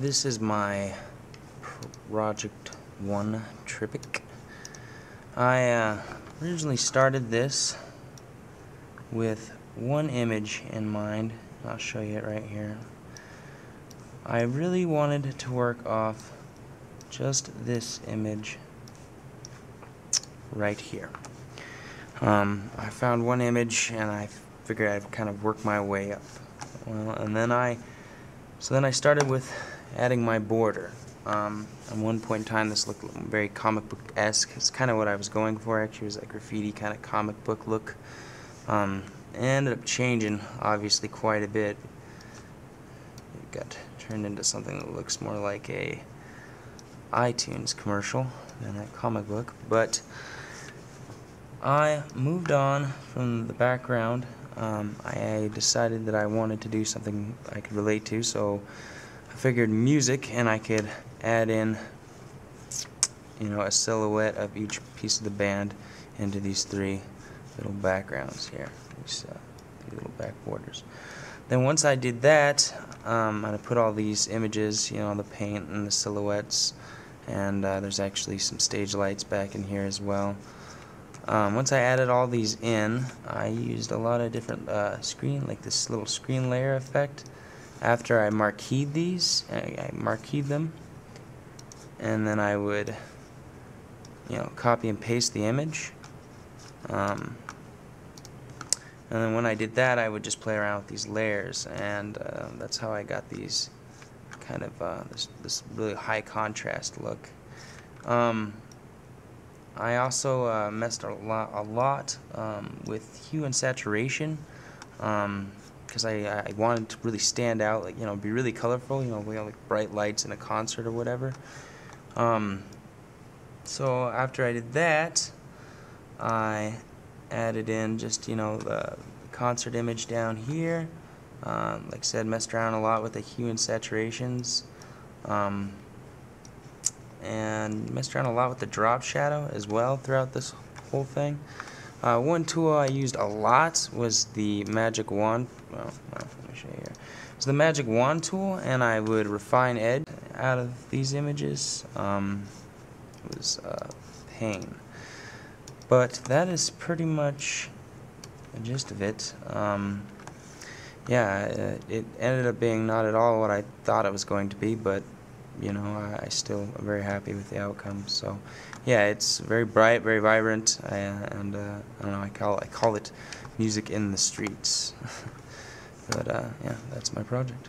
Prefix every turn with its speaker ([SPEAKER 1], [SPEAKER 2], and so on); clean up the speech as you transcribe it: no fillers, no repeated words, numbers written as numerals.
[SPEAKER 1] This is my Project 1 triptych. I originally started this with one image in mind. I'll show you it right here. I really wanted to work off just this image right here. I found one image and I figured I'd kind of work my way up. Well, and then I started with adding my border. At one point in time, this looked very comic book-esque. It's kind of what I was going for. Actually, it was a graffiti kind of comic book look. It ended up changing, obviously, quite a bit. It got turned into something that looks more like a iTunes commercial than a comic book. But I moved on from the background. I decided that I wanted to do something I could relate to, so I figured music, and I could add in, a silhouette of each piece of the band into these three little backgrounds here, these little back borders. Then once I did that, I put all these images, the paint and the silhouettes, and there's actually some stage lights back in here as well. Once I added all these in, I used a lot of different like this little screen layer effect. After I marqueed these, I marqueed them, and then I would, copy and paste the image. And then when I did that, I would just play around with these layers, and that's how I got these kind of this really high contrast look. I also messed a lot with hue and saturation, because I wanted to really stand out, be really colorful, we have like bright lights in a concert or whatever. So after I did that, I added in just the concert image down here. Like I said, messed around a lot with the hue and saturations. And messed around a lot with the drop shadow as well throughout this whole thing. One tool I used a lot was the magic wand. Well, let me show you here. It's the magic wand tool, and I would refine edge out of these images. It was pain. But that is pretty much the gist of it. Yeah, it ended up being not at all what I thought it was going to be, but I still am very happy with the outcome. So, yeah, it's very bright, very vibrant, and I don't know, I call it music in the streets. But yeah, that's my project.